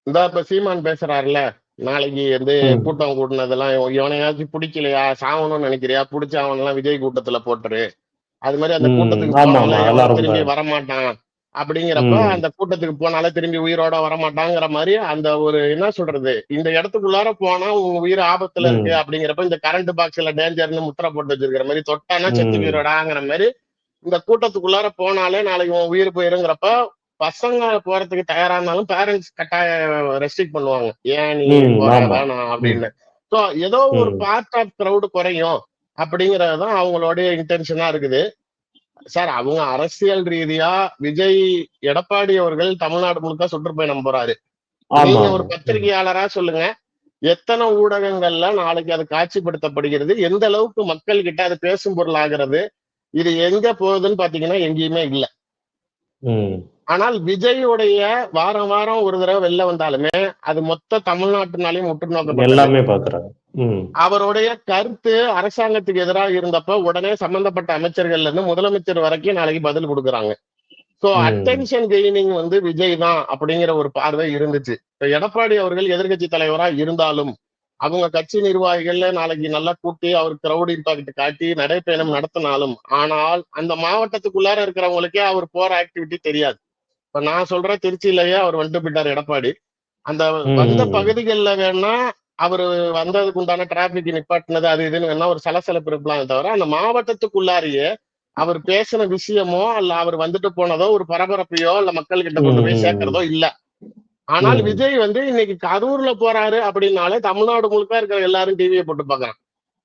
இப்ப சீமான் பேசுறாருல, நாளைக்கு வந்து ம் கூட்டம் கூட்டினதெல்லாம் எவனையாச்சும் பிடிக்கலையா, சாவணும்னு நினைக்கிறியா, பிடிச்ச அவனெல்லாம் விஜய் கூட்டத்துல போட்டுரு. அது மாதிரி அந்த கூட்டத்துக்கு ஆமா ஆமா, போனாலும் அதெல்லாம் எவனும் ரொம்ப. திரும்பி வரமாட்டான். அப்படிங்கிறப்ப ம் அந்த கூட்டத்துக்கு போனாலே திரும்பி உயிரோட வரமாட்டாங்கிற மாதிரி அந்த ஒரு என்ன சொல்றது, இந்த இடத்துக்குள்ளார போனா உங்க உயிர் ஆபத்துல இருக்கு ம் அப்படிங்கிறப்ப இந்த கரண்ட் பாக்ஸ்ல டேஞ்சர்னு முத்திரை போட்டு வச்சிருக்கிற மாதிரி, தொட்டானா செத்து ம் போயிரோடாங்கிற மாதிரி இந்த கூட்டத்துக்குள்ளார போனாலே நாளைக்கு உன் உயிர் போயிருங்கிறப்ப பசங்க போறதுக்கு தயாரா இருந்தாலும் பேரண்ட்ஸ் கட்டாய ரெஸ்ட்ரிக்ட் பண்ணுவாங்க, ஏன் நீ போற ஆமா. வேணாம் ம் அப்படின்னு. ஸோ ஏதோ ஒரு ம் பார்ட் ஆஃப் கிரௌடு குறையும் அப்படிங்கறதுதான் அவங்களுடைய இன்டென்ஷனா இருக்குது. சார் அவங்க அரசியல் ரீதியா விஜய், எடப்பாடி அவர்கள் தமிழ்நாடு முழுக்க சுற்றுப்பயணம் போறாரு. ஆமா நீங்க ஒரு ஆமா. ம் பத்திரிகையாளரா சொல்லுங்க, எத்தனை ஊடகங்கள்ல நாளைக்கு அது காட்சிப்படுத்தப்படுகிறது, எந்த அளவுக்கு மக்கள் கிட்ட அது பேசும் பொருள் ஆகிறது, இது எங்க போகுதுன்னு பாத்தீங்கன்னா எங்கேயுமே இல்ல. ம் ஆனால் விஜயுடைய வாரம் வாரம் ஒரு தடவை வெளில வந்தாலுமே அது மொத்த தமிழ்நாட்டினாலையும் உற்று நோக்கப்பட்டது. எல்லாமே பாக்குறாங்க. ம் அவருடைய கருத்து அரசாங்கத்துக்கு எதிராக இருந்தப்ப உடனே சம்பந்தப்பட்ட அமைச்சர்கள்ல இருந்து முதலமைச்சர் வரைக்கும் நாளைக்கு பதில் கொடுக்குறாங்க. சோ ம் அட்டென்ஷன் கெய்னிங் வந்து விஜய் தான் அப்படிங்கிற ஒரு பார்வை இருந்துச்சு. இப்ப எடப்பாடி அவர்கள் எதிர்க்கட்சி தலைவரா இருந்தாலும் அவங்க கட்சி நிர்வாகிகள்ல நாளைக்கு நல்லா கூட்டி அவர் கிரௌட் இம்பாக்ட் காட்டி நடைப்பயணம் நடத்தினாலும், ஆனால் அந்த மாவட்டத்துக்குள்ளார இருக்கிறவங்களுக்கே அவர் போற ஆக்டிவிட்டி தெரியாது. இப்ப நான் சொல்றேன், திருச்சியிலேயே அவர் வந்துட்டு போயிட்டார் எடப்பாடி. அந்த வந்த ம் பகுதிகளில் வேணா அவரு வந்ததுக்கு உண்டான டிராபிக் நிப்பாட்டினது அது இதுன்னு வேணா ஒரு சலசலப்பு இருக்கலாம் தவிர, அந்த மாவட்டத்துக்குள்ளாரியே அவர் பேசின விஷயமோ அல்ல அவர் வந்துட்டு போனதோ ஒரு பரபரப்பையோ இல்ல மக்கள் கிட்ட கொண்டு போய் ம் சேர்க்கிறதோ இல்ல. ஆனால் ம் விஜய் வந்து இன்னைக்கு கரூர்ல போறாரு அப்படின்னாலே தமிழ்நாடு முழுக்க இருக்கிற எல்லாரும் டிவியை போட்டு பாக்குறாங்க.